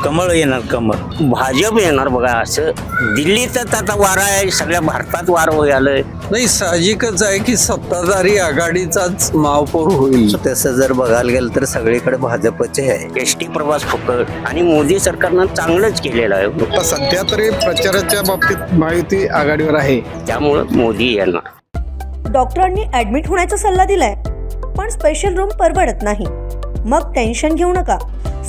कमळ येणार कमळ. भाजप येणार बघा. असं दिल्लीतच आता वारा आहे, सगळ्या भारतात वार आलंय. नाही, साहजिकच आहे की सत्ताधारी आघाडीचाच महापौर होईल. तसं जर बघायला गेलं तर सगळीकडे भाजपचे आहे. एसटी प्रवास फुकट आणि मोदी सरकारनं चांगलंच केलेलं आहे. आता सध्या तरी प्रचाराच्या बाबतीत महायुती आघाडीवर आहे. त्यामुळं मोदी येणार. डॉक्टरांनी ऍडमिट होण्याचा सल्ला दिलाय, पण स्पेशल रूम परवडत नाही. मग टेन्शन घेऊ नका.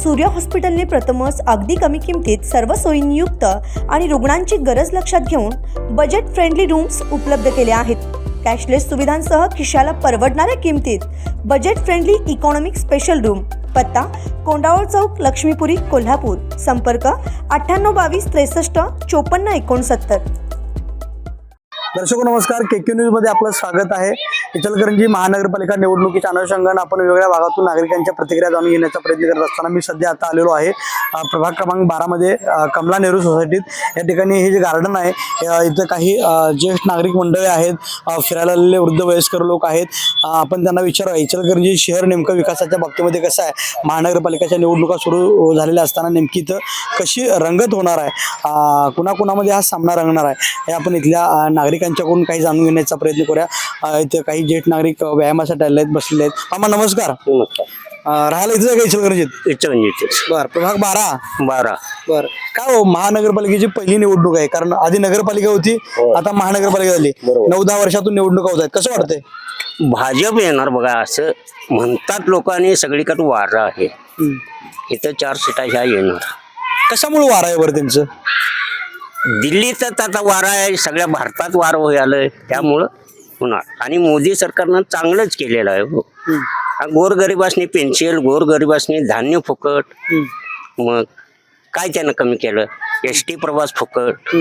सूर्य हॉस्पिटलने प्रथमच अगदी कमी किमतीत सर्व सोयींयुक्त आणि रुग्णांची गरज लक्षात घेऊन बजेट फ्रेंडली रूम्स उपलब्ध केले आहेत. कॅशलेस सुविधांसह खिशाला परवडणाऱ्या किमतीत budget friendly economic special room. पत्ता कोंडावळ चौक, लक्ष्मीपुरी, कोल्हापूर. संपर्क 9822 63 54 69. दर्शक नमस्कार, केके न्यूज मध्ये आपलं स्वागत आहे. इचलकरंजी महानगरपालिका निवडणुकीच्या अनुषंगाने आपण वेगवेगळ्या भागातून नागरिकांच्या प्रतिक्रिया जाणून घेण्याचा प्रयत्न करत असताना मी सध्या आता आलेलो आहे प्रभाग क्रमांक 12 मध्ये कमला नेहरू सोसायटीत. या ठिकाणी हे जे गार्डन आहे, इथं काही ज्येष्ठ नागरिक मंडळी आहेत, फिरायला आलेले वृद्ध वयस्कर लोक आहेत. आपण त्यांना विचारूया इचलकरंजी शहर नेमकं विकासाच्या बाबतीमध्ये कसं आहे, महानगरपालिकेच्या निवडणुका सुरू झालेल्या असताना नेमकी इथं कशी रंगत होणार आहे, कुणाकुणामध्ये हा सामना रंगणार आहे, हे आपण इथल्या नागरिकांच्याकडून काही जाणून घेण्याचा प्रयत्न करूया. इथे काही ज्येष्ठ नागरिक व्यायामासाठी आलेले आहेत, बसलेले आहेत. मामा नमस्कार. राहायला इथं का इचलकरंजीत? बरं. प्रभाग 12. बरं. काय हो, महानगरपालिकेची पहिली निवडणूक आहे, कारण आधी नगरपालिका होती, आता महानगरपालिका झाली. 9-10 वर्षातून निवडणुका होत आहेत. कसं वाटतंय? भाजप येणार बघा असं म्हणतात लोक आणि सगळीकडे वारा आहे. इथं 4 सीटा ह्या येणार. कशामुळे वार आहे बरं त्यांचं? दिल्लीतच आता वारा आहे, सगळ्या भारतात वार आलंय. त्यामुळं होणार आणि मोदी सरकारनं चांगलंच केलेलं आहे. हो, गोरगरिबासनी पेन्शन, गोरगरिबासनी धान्य फुकट. मग काय त्यानं कमी केलं? एसटी प्रवास फुकट.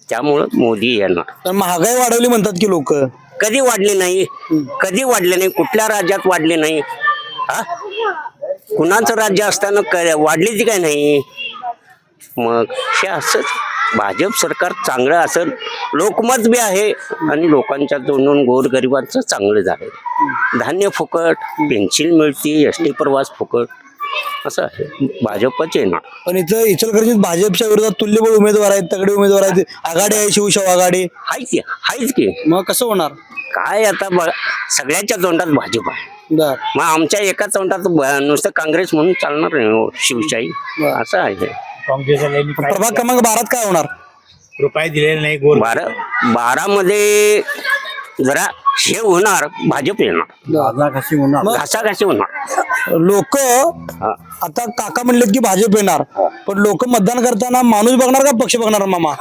त्यामुळं मोदी येणार. तर महागाई वाढवली म्हणतात की लोक. कधी वाढली नाही, कधी वाढले नाही, कुठल्या राज्यात वाढले नाही. हा, कुणाचं राज्य असताना वाढली ती काय नाही. मग हे असंच भाजप सरकार चांगलं असेल, लोकमत बी आहे आणि लोकांच्या तोंडून गोरगरिबांचं चांगलं झालं. धान्य फुकट, पेन्शन मिळते, एसटी प्रवास फुकट. असं आहे, भाजपच येणार. पण इथं इचलकरंजीत भाजपच्या विरोधात तुल्यबळ उमेदवार आहेत, तगडे उमेदवार आहेत. आघाडी आहे, शिवसेना आघाडी आहेच की. मग कसं होणार? काय आता सगळ्यांच्या तोंडात भाजप आहे. बर. मग आमच्या एका तोंडात नुसतं काँग्रेस म्हणून चालणार नाही. हो, शिवशाही. असं आहे. प्रभाग क्रमांक 12 काय होणार? रुपये दिलेले नाही. 12 मध्ये जरा हे होणार, भाजप येणार. घासाघाशी होणार. लोक आता काका म्हणलेत की भाजप येणार, पण लोक मतदान करताना माणूस बघणार का पक्ष बघणार मामा?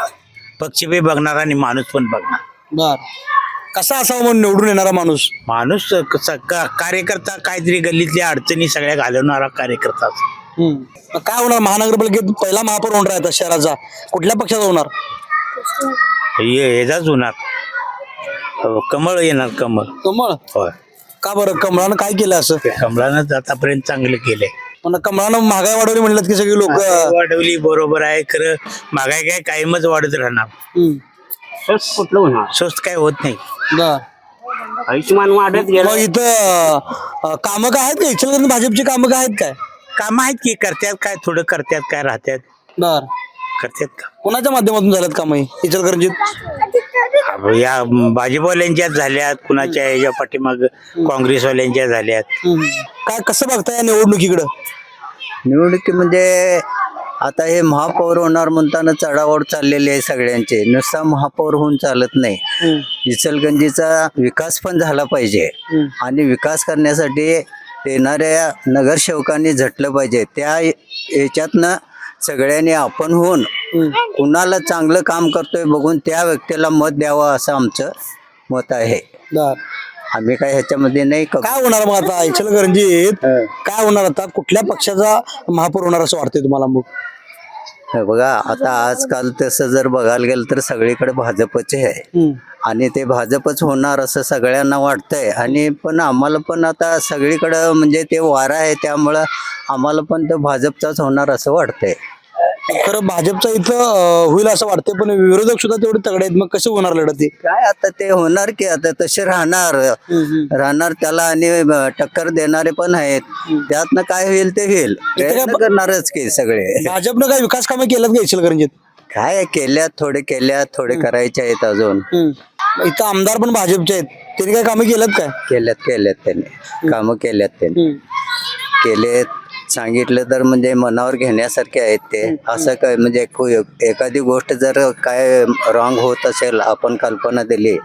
पक्ष बी बघणार आणि माणूस पण बघणार. बर. कसा असावा म्हणून निवडून येणारा माणूस? माणूस कार्यकर्ता, काहीतरी गल्लीतल्या अडचणी सगळ्या घालवणारा कार्यकर्ता. काय होणार महानगरपालिकेत? पहिला महापौर होणार आहे आता शहराचा, कुठल्या पक्षाचा होणार? हेच होणार. कमळ येणार. कमळ. कमळ. होय. का बरं? कमळानं काय केलं असं? कमळानं आतापर्यंत चांगलं केलंय. पण कमळानं महागाई वाढवली म्हणलं की सगळी लोक. वाढवली, बरोबर आहे, खरं महागाई काय कायमच वाढत राहणार. स्वस्त कुठलं होणार? स्वस्त काय होत नाही. आयुष्यमान वाढत गेलं. मग इथं कामं काय आहेत का इचलकरंजी भाजपची? कामं काय आहेत काय? काम आहेत की, करतात काय, थोडं करतात काय, राहतात. बर. करतात का? कोणाच्या माध्यमातून झाल्यात कामं इचलकरंजीत? या भाजपवाल्यांच्याच झाल्यात, कुणाच्या याच्या पाठीमाग काँग्रेसवाल्यांच्या झाल्यात. काय कसं बघताय या निवडणुकीकडं? निवडणुकीमध्ये आता हे महापौर होणार म्हणताना चढाओढ चाललेली आहे सगळ्यांचे. नुसता महापौर होऊन चालत नाही. इचलकरंजीचा विकास पण झाला पाहिजे आणि विकास करण्यासाठी येणाऱ्या नगरसेवकांनी झटलं पाहिजे. त्या याच्यातनं सगळ्यांनी आपण होऊन कुणाला चांगलं काम करतोय बघून त्या व्यक्तीला मत द्यावं असं आमचं मत आहे. आम्ही काय ह्याच्यामध्ये नाही. काय होणार मग आता इचलकरंजीत? काय होणार आता? कुठल्या पक्षाचा महापौर होणार असं वाटतंय तुम्हाला? मग बघा, आता आजकाल तसं जर बघायला गेलं तर सगळीकडे भाजपचे आहे आणि ते भाजपच होणार असं सगळ्यांना वाटतंय. आणि पण आम्हाला पण आता सगळीकडं म्हणजे ते वारा आहे, त्यामुळं आम्हाला पण ते भाजपचाच होणार असं वाटतंय. खरं भाजपचा इथं होईल असं वाटतं, पण विरोधक सुद्धा तेवढे तगडे आहेत. मग कसं होणार लढत ती? काय आता ते होणार की आता तसे राहणार त्याला आणि टक्कर देणारे पण आहेत. त्यातनं काय होईल ते होईल, प्रयत्न करणारच की सगळे. भाजपनं काय विकास कामं केलं का इचलकरंजीत? काय केल्यात थोडे करायचे आहेत अजून. इथं आमदार पण भाजपचे आहेत, त्यांनी काय कामं केलं काय? केल्यात त्यांनी कामं केलेत. सांगितलं तर म्हणजे मनावर घेण्यासारखे आहेत ते. असं काय म्हणजे एखादी गोष्ट जर काय रॉंग होत असेल, आपण कल्पना दिली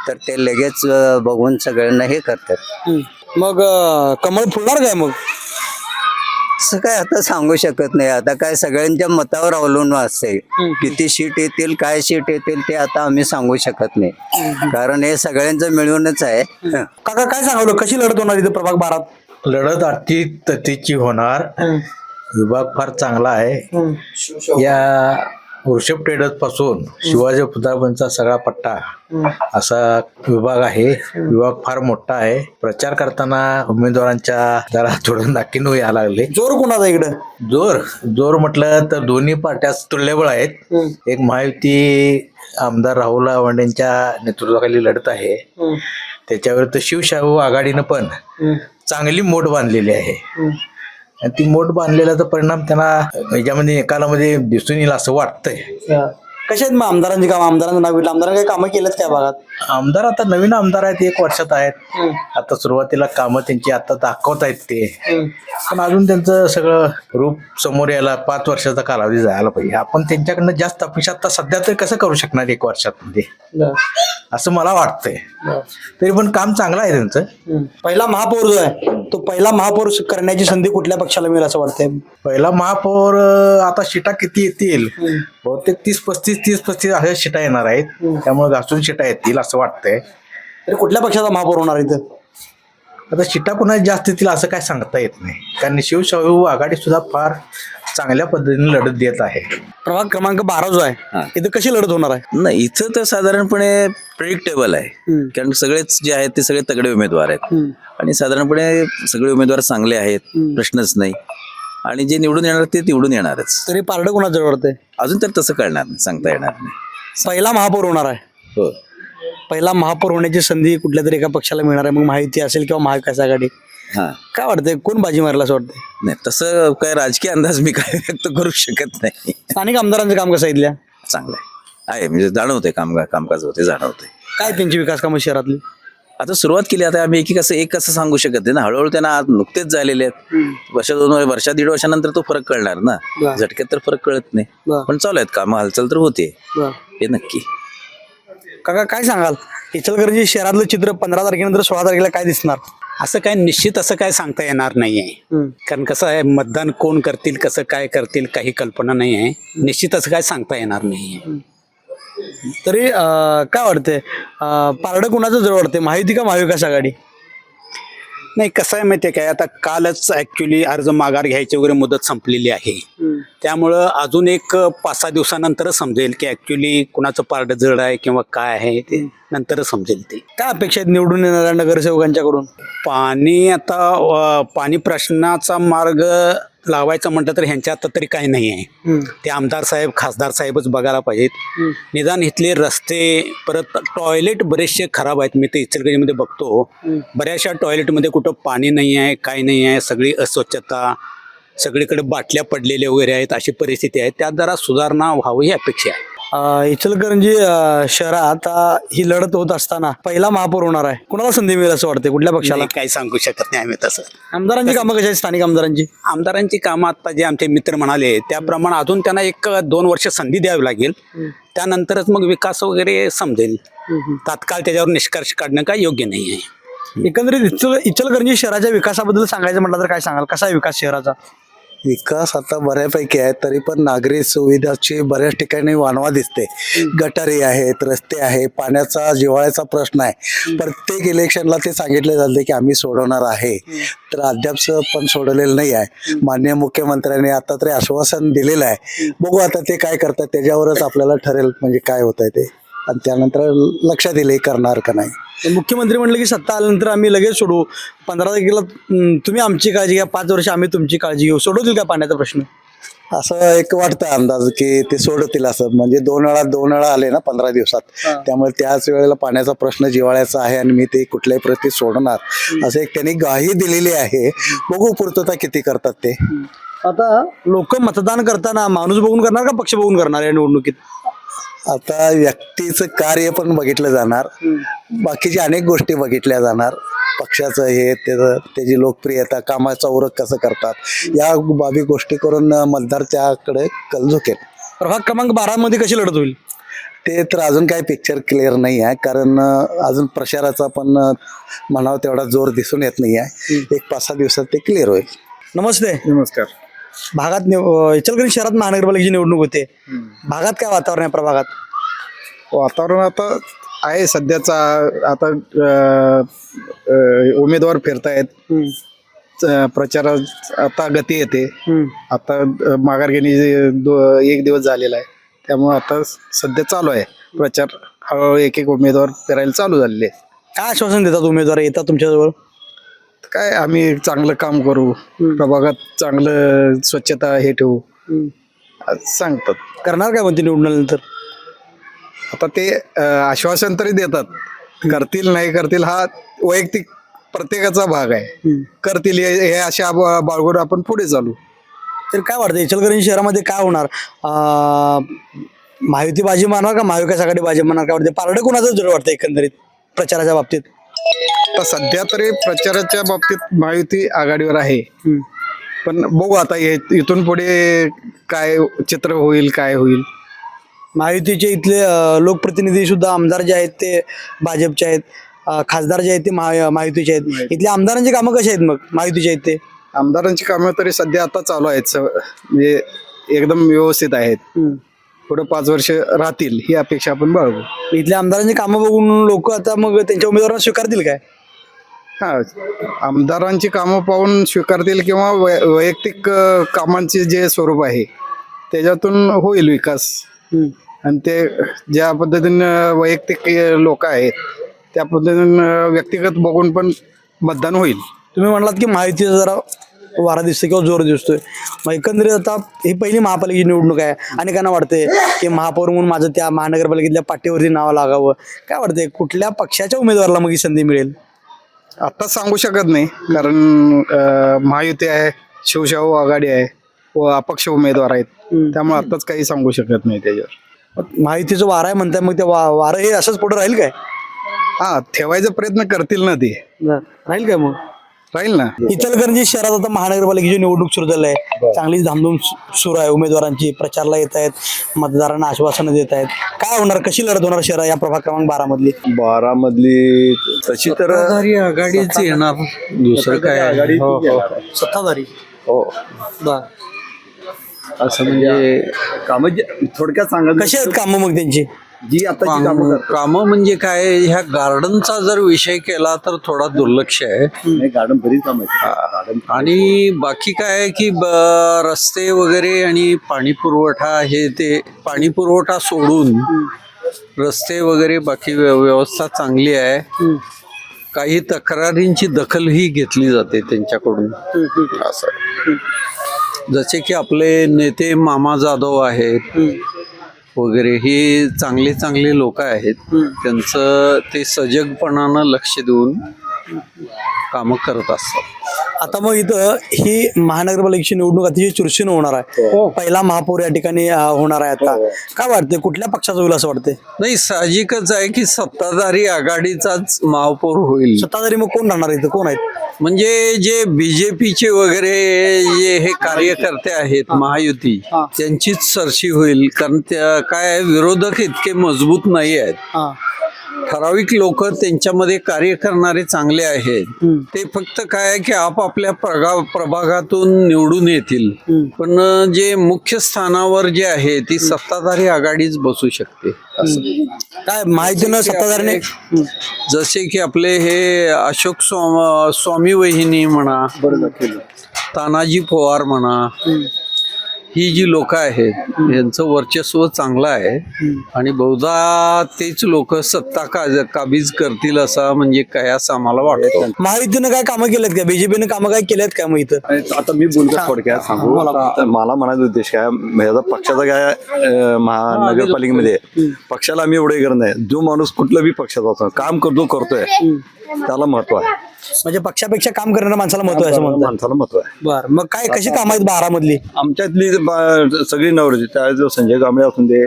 तर ते लगेच बघून सगळ्यांना हे करतात. मग कमळ फुलणार काय मग? असं काय आता सांगू शकत नाही. आता काय सगळ्यांच्या मतावर अवलंबून असते. किती सीट येतील, काय सीट येतील ते आता आम्ही सांगू शकत नाही, कारण हे सगळ्यांचं मिळूनच आहे. काका काय सांगावलं, कशी लढत होणार इथं प्रभाग 12? लढत अति ततीची होणार. विभाग फार चांगला आहे. या वृषभ ट्रेडर्स पासून शिवाजी पुतळापर्यंतचा सगळा पट्टा असा विभाग आहे. विभाग फार मोठा आहे. प्रचार करताना उमेदवारांच्या जरा थोडं नाकीनू यायला लागले. जोर कोणाचा इकडं? जोर म्हटलं तर दोन्ही पार्ट्या तुल्यबळ आहेत. एक महायुती आमदार राहुल वांडेंच्या नेतृत्वाखाली लढत आहे. त्याच्यावर तर शिवशाहू आघाडीनं पण चांगली मोठ बांधलेली आहे. आणि ती मोठ बांधलेल्याचा परिणाम त्यांना याच्यामध्ये एकालामध्ये दिसून येईल असं वाटतंय. कसे आहेत मग आमदारांची कामं? आमदारांचं नाव घेतलं, आमदारांनी काही कामं केलं काय भागात? आमदार आता नवीन आमदार आहेत, 1 वर्षात आहेत. आता सुरुवातीला कामं त्यांची आता दाखवत आहेत ते, पण अजून त्यांचं सगळं रूप समोर यायला 5 वर्षाचा कालावधी जायला पाहिजे. आपण त्यांच्याकडनं जास्त अपेक्षा आता सध्या तरी कसं करू शकणार 1 वर्षात मध्ये, असं मला वाटतंय. तरी पण काम चांगलं आहे त्यांचं. पहिला महापौर जो आहे तो पहिला महापौर करण्याची संधी कुठल्या पक्षाला मिळेल असं वाटतंय? पहिला महापौर आता शिटा किती येतील, बहुतेक 30-35 अशा शिटा येणार आहेत. त्यामुळे घासून शिटा येतील असं वाटतंय. तरी कुठल्या पक्षाचा महापौर होणार इथं? आता शिटा कुणाला जास्त येतील असं काय सांगता येत नाही, कारण शिवशाहू आघाडी सुद्धा फार चांगल्या पद्धतीने लढत देत आहे. प्रभाग क्रमांक 12 जो आहे इथं कशी लढत होणार आहे? नाही, इथं तर साधारणपणे प्रेडिक्टेबल आहे, कारण सगळेच जे आहेत ते सगळे तगडे उमेदवार आहेत आणि साधारणपणे सगळे उमेदवार चांगले आहेत, प्रश्नच नाही. आणि जे निवडून येणार ते निवडून येणारच. तरी पारडं कोणाचं वाटतंय? अजून तर तसं कळणार नाही, सांगता येणार नाही. पहिला महापौर होणार आहे. हो, पहिला महापौर होण्याची संधी कुठल्या तरी एका पक्षाला मिळणार आहे, मग महायुती असेल किंवा महाविकास आघाडी. हा, काय वाटतंय, कोण बाजी मारला असं वाटतंय? नाही तसं काय राजकीय अंदाज मी काय व्यक्त करू शकत नाही. स्थानिक आमदारांचं काम कसं आहे इथल्या? चांगलं आहे, म्हणजे जाणवते कामकाज होते, जाणवते. काय त्यांची विकास कामं शहरातली? आता सुरुवात केली, आता आम्ही एक कसं सांगू शकत नाही ना. हळूहळू त्यांना आज नुकतेच झालेले आहेत. वर्ष 1.5 वर्षानंतर तो फरक कळणार ना. झटक्यात तर फरक कळत नाही, पण चालू आहेत कामं, हालचाल तर होते, हे नक्की. काका काय सांगाल, इचलकरंजी शहरातलं चित्र 15 तारखेनंतर 16 तारखेला काय दिसणार? असं काय निश्चित असं काय सांगता येणार नाहीये, कारण कसं आहे, मतदान कोण करतील, कसं काय करतील, काही कल्पना नाही आहे. निश्चित असं काय सांगता येणार नाहीये. तरी काय वाटतंय, पारडं कुणाचं जवळ वाटतंय, महायुती का महाविकास आघाडी? नाही, कसं आहे माहिती आहे काय, आता कालच ऍक्च्युली अर्ज माघार घ्यायची वगैरे मुदत संपलेली आहे. त्यामुळं अजून एक 5-6 दिवसानंतरच समजेल की ऍक्च्युली कुणाचं पारडं जड आहे किंवा काय आहे, ते नंतरच समजेल. ते काय अपेक्षा आहेत निवडून येणाऱ्या नगरसेवकांच्याकडून? पाणी प्रश्नाचा मार्ग लावायचं म्हटलं तर ह्यांच्या आता तरी काही नाही आहे. ते आमदार साहेब, खासदार साहेबच बघायला पाहिजेत. निदान इथले रस्ते, परत टॉयलेट बरेचसे खराब आहेत. मी ते इचलकरंजीमध्ये बघतो, बऱ्याचशा टॉयलेटमध्ये कुठं पाणी नाही आहे, काही नाही आहे, सगळी अस्वच्छता, सगळीकडे बाटल्या पडलेल्या वगैरे आहेत, अशी परिस्थिती आहे. त्यात जरा सुधारणा व्हावं ही अपेक्षा आहे. इचलकरंजी शहरात ही लढत होत असताना पहिला महापौर होणार आहे, कुणाला संधी मिळेल असं वाटतंय, कुठल्या पक्षाला? काही सांगू शकत नाही आम्ही तसं. आमदारांची कामं कशी आहेत, स्थानिक आमदारांची? आमदारांची कामं आता जे आमचे मित्र म्हणाले त्याप्रमाणे अजून त्यांना 1-2 वर्ष संधी द्यावी लागेल. त्यानंतरच मग विकास वगैरे समजेल. तात्काळ त्याच्यावर निष्कर्ष काढणं काय योग्य नाही आहे. एकंदरीत इचलकरंजी शहराच्या विकासाबद्दल सांगायचं म्हटलं तर काय सांगाल, कसा आहे विकास शहराचा? विकास आता बऱ्यापैकी आहे, तरी पण नागरी सुविधाची बऱ्याच ठिकाणी वानवा दिसते. गटारी आहेत, रस्ते आहे, पाण्याचा जिव्हाळ्याचा प्रश्न आहे. प्रत्येक इलेक्शनला ते सांगितले जाते की आम्ही सोडवणार आहे, तर अद्याप पण सोडवलेलं नाही आहे. माननीय मुख्यमंत्र्यांनी आता तरी आश्वासन दिलेलं आहे. बघू आता ते काय करतात, त्याच्यावरच आपल्याला ठरेल म्हणजे काय होत आहे ते, आणि त्यानंतर लक्षात येईल करणार का नाही. मुख्यमंत्री म्हणलं की सत्ता आल्यानंतर आम्ही लगेच सोडू, 15 तारखेला तुम्ही आमची काळजी घ्या, 5 वर्ष आम्ही तुमची काळजी घेऊ, सोडवतील का पाण्याचा प्रश्न? असं एक वाटतं अंदाज की ते सोडतील असं, म्हणजे दोन वेळा आले ना 15 दिवसात, त्यामुळे त्याच वेळेला पाण्याचा प्रश्न जिव्हाळ्याचा आहे आणि मी ते कुठल्याही प्रती सोडणार असं एक त्यांनी ग्वाही दिलेली आहे. बघू पूर्तता किती करतात ते. आता लोक मतदान करताना माणूस बघून करणार का पक्ष बघून करणार या निवडणुकीत? आता व्यक्तीचं कार्य पण बघितलं जाणार, बाकीच्या अनेक गोष्टी बघितल्या जाणार. पक्षाचं हे त्याची लोकप्रियता, कामाचा उरक कसं करतात, या बाबी गोष्टी करून मतदार त्याकडे कल झुकेल. प्रभाग क्रमांक 12 मध्ये कशी लढत होईल? ते तर अजून काही पिक्चर क्लिअर नाही आहे, कारण अजून प्रचाराचा पण म्हणावं तेवढा जोर दिसून येत नाही आहे. एक 5-6 दिवसात ते क्लिअर होईल. नमस्ते. नमस्कार. भागात इचलकरंजी शहरात महानगरपालिकेची निवडणूक होते. भागात काय वातावरण आहे प्रभागात? वातावरण आता आहे सध्याचा. आता उमेदवार फिरतायत, प्रचारात आता गती येते. आता माघार घेणे 1 दिवस झालेला आहे, त्यामुळे आता सध्या चालू आहे प्रचार. हळूहळू एक उमेदवार फिरायला चालू झालेले. काय आश्वासन देतात उमेदवार येतात तुमच्याजवळ? काय आम्ही चांगलं काम करू, प्रभागात चांगलं स्वच्छता हे ठेवू असं सांगतात. करणार काय म्हणते निवडून? आता ते आश्वासन तरी देतात, करतील नाही करतील हा वैयक्तिक प्रत्येकाचा भाग आहे. करतील हे अशा बाळगून आपण पुढे चालू. तर काय वाटतं इचलकरंजी शहरामध्ये काय होणार? महायुती बाजी मारणार का महाविकास आघाडी बाजी मारणार? काय वाटतं पारडं कोणाचं जड वाटतं एकंदरीत प्रचाराच्या बाबतीत? आता सध्या तरी प्रचाराच्या बाबतीत महायुती आघाडीवर आहे, पण बघू आता इथून पुढे काय चित्र होईल, काय होईल. महायुतीचे इथले लोकप्रतिनिधी सुद्धा आमदार जे आहेत ते भाजपचे आहेत, खासदार जे आहेत ते महायुतीचे आहेत. इथल्या आमदारांची कामं कशी आहेत मग महायुतीचे आहेत ते? आमदारांची कामं तरी सध्या आता चालू आहेत, म्हणजे एकदम व्यवस्थित आहेत. पुढे 5 वर्ष राहतील ही अपेक्षा आपण बाळगू. इथल्या आमदारांची कामं बघून लोक आता मग त्यांच्या उमेदवारांना स्वीकारतील काय? हा, आमदारांची कामं पाहून स्वीकारतील किंवा वैयक्तिक कामांचे जे स्वरूप आहे त्याच्यातून होईल विकास. आणि ते ज्या पद्धतीनं वैयक्तिक लोक आहेत त्या पद्धतीनं व्यक्तिगत बघून पण मतदान होईल. तुम्ही म्हणालात की महायुतीचा जरा वारा दिसतोय किंवा जोर दिसतोय, मग एकंदरीत आता ही पहिली महापालिकेची निवडणूक आहे. अनेकांना वाटते की महापौर म्हणून माझं त्या महानगरपालिकेतल्या पाठीवरती नाव लागावं. काय वाटतंय कुठल्या पक्षाच्या उमेदवाराला मग ही संधी मिळेल? आता सांगू शकत नाही, कारण महायुती आहे, शिवशाहू आघाडी आहे व अपक्ष उमेदवार आहेत, त्यामुळे आताच काही सांगू शकत नाही त्याच्यावर. महायुतीचं वारा आहे म्हणताय, मग ते वारं हे असंच पुढे राहील काय? हा, ठेवायचा प्रयत्न करतील ना, ते राहील काय? मग राहील ना. इचलकरंजी शहरात आता महानगरपालिकेची निवडणूक सुरू झाली आहे. चांगली धामधूम सुरू आहे. उमेदवारांची प्रचारला येत आहेत, मतदारांना आश्वासनं देत आहेत. काय होणार, कशी लढत होणार शहर या प्रभाग क्रमांक 12 मधली? 12 मधली तशी तर आघाडीच येणार, दुसरं काय आहे? सत्ताधारी. हो, असं म्हणजे कामं थोडक्यात सांगा कशी आहेत कामं मग त्यांची? जी आता कामं म्हणजे काय, ह्या गार्डनचा जर विषय केला तर थोडा दुर्लक्ष आहे. गार्डन बरीच काम आहे. आणि बाकी काय आहे की रस्ते वगैरे आणि पाणी पुरवठा, हे ते पाणी पुरवठा सोडून रस्ते वगैरे बाकी व्यवस्था चांगली आहे. काही तक्रारींची दखलही घेतली जाते त्यांच्याकडून. असं जसे की आपले नेते मामा जाधव आहेत वगैरे, हे चांगले चांगले लोक आहेत. त्यांचं ते सजगपणानं लक्ष देऊन कामं करत असतात. आता मग इथं ही महानगरपालिकेची निवडणूक अतिशय चुरशीनं होणार आहे. पहिला महापौर या ठिकाणी होणार आहे. आता काय वाटतंय, कुठल्या पक्षाचं होईल असं वाटतंय? नाही, साहजिकच आहे की सत्ताधारी आघाडीचाच महापौर होईल. सत्ताधारी मग कोण राहणार इथं, कोण आहेत? म्हणजे जे बीजेपीचे वगैरे जे हे कार्यकर्ते आहेत महायुती, त्यांचीच सरशी होईल. कारण त्या काय विरोधक इतके मजबूत नाही आहेत. ठराविक लोक त्यांच्यामध्ये कार्य करणारे चांगले आहेत. ते फक्त काय आहे की आपापल्या प्रभागातून निवडून येतील, पण जे मुख्य स्थानावर जे आहे ती सत्ताधारी आघाडीच बसू शकते. काय माहितीनं सत्ताधारीने, जसे की आपले हे अशोक स्वामी वहिनी म्हणा, तानाजी पवार म्हणा, ही जी लोक आहेत यांचं वर्चस्व चांगलं आहे आणि बहुधा तेच लोक सत्ता काबीज करतील असं म्हणजे काय असं आम्हाला वाटतं. महायुतीनं काय कामं केलेत का, बीजेपीनं कामं काय केलेत का मग इथं? आता मी बोलतो थोडक्यात सांगू. तर मला म्हणायचा उद्देश काय, माझा पक्षाचा काय महानगरपालिकेमध्ये पक्षाला आम्ही एवढे करत नाही. जो माणूस कुठला बी पक्षाचा असतो काम करतोय त्याला महत्व आहे. म्हणजे पक्षापेक्षा काम करणाऱ्या माणसाला महत्व आहे असं म्हणतात. माणसाला महत्व आहे. बरं, मग काय कशी कामं आहेत बारामधली? आमच्यातली सगळी नवरची त्या जो संजय कांबळे असून दे,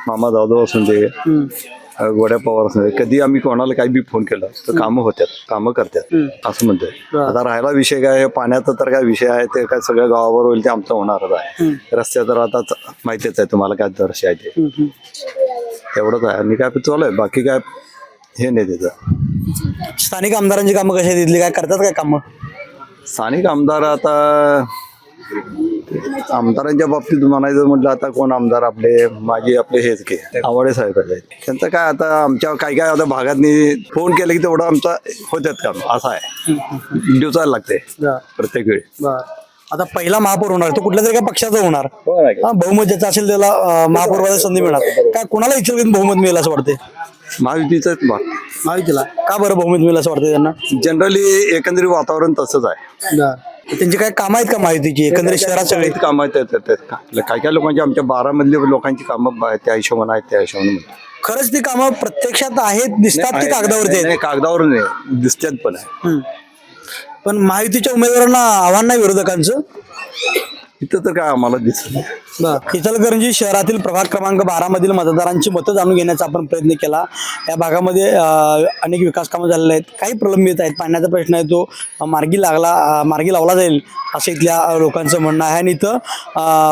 मामा जाधव असून दे, गोड्या पवार असून दे, कधी आम्ही कोणाला काही बी फोन केला तर कामं होत्यात, कामं करतात असं म्हणतोय. आता राहायला विषय काय, पाण्याचा तर काय विषय आहे ते काय सगळ्या गावावर होईल ते आमचं होणारच आहे. रस्त्या तर आता माहितीच आहे तुम्हाला काय दर्श आहे ते एवढंच आहे आणि काय चालू आहे, बाकी काय हे नाही त्याचं. स्थानिक आमदारांची कामं कशी आहेत इथली, काय करतात काय कामं? स्थानिक आमदार आता आमदारांच्या बाबतीत म्हणायचं म्हटलं आता कोण आमदार आपले हेच की आवडे साहेब आहेत. त्यांचं काय आता आमच्या काय आता भागात फोन केलं की तेवढं आमचा होत्यात काम असं आहे. दिवसाला लागते प्रत्येक वेळी. आता पहिला महापौर होणार तो कुठल्या तरी काय पक्षाचा होणार, बहुमत ज्याचा असेल त्याला महापौरवाला संधी मिळणार. काय कोणाला इच्छुक बहुमत मिळेल असं वाटते? महायुतीचाच भाग. महायुतीला का बरं बहुमत मिळेल असं वाटतं त्यांना? जनरली एकंदरीत वातावरण तसंच आहे. त्यांची काय कामं आहेत का महायुतीची एकंदरीत शहरात सगळे? कामं आहेत काय काय लोकांची आमच्या 12 मधली लोकांची कामं त्या हिशोबाने आहेत, त्या हिशोबाने खरंच ती कामं प्रत्यक्षात आहेत, दिसतात की कागदावरती आहेत? नाही, कागदावर नाही दिसतात पण आहे. पण महायुतीच्या उमेदवारांना आव्हान नाही विरोधकांचं? इथं तर काय आम्हाला दिसत नाही. इचलकरंजी शहरातील प्रभाग क्रमांक 12 मधील मतदारांची मतं जाणून घेण्याचा आपण प्रयत्न केला. या भागामध्ये अनेक विकास कामं झालेले आहेत, काही प्रलंबित आहेत. पाण्याचा प्रश्न आहे तो मार्गी लावला जाईल असं इथल्या लोकांचं म्हणणं आहे. आणि इथं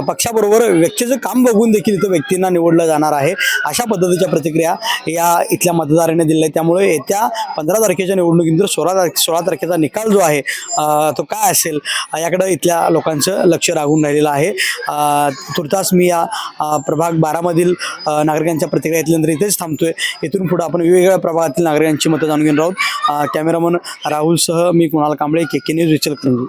पक्षाबरोबर व्यक्तीचं काम बघून देखील इथं व्यक्तींना निवडलं जाणार आहे अशा पद्धतीच्या प्रतिक्रिया या इथल्या मतदारांनी दिल्या आहेत. त्यामुळे येत्या 15 तारखेच्या निवडणुकीनंतर 16 तारखेचा निकाल जो आहे तो काय असेल याकडे इथल्या लोकांचं लक्ष लागून राहिलेलं आहे. तुर्तास मी या प्रभाग 12 मधील नागरिकांच्या प्रतिक्रिया इथल्यानंतर इथेच थांबतोय. इथून पुढे आपण वेगवेगळ्या प्रभागातील नागरिकांची मतं जाणून घेणार आहोत. कॅमेरामन राहुलसह मी कुणाल कांबळे, KK न्यूज, इचलकरंजी.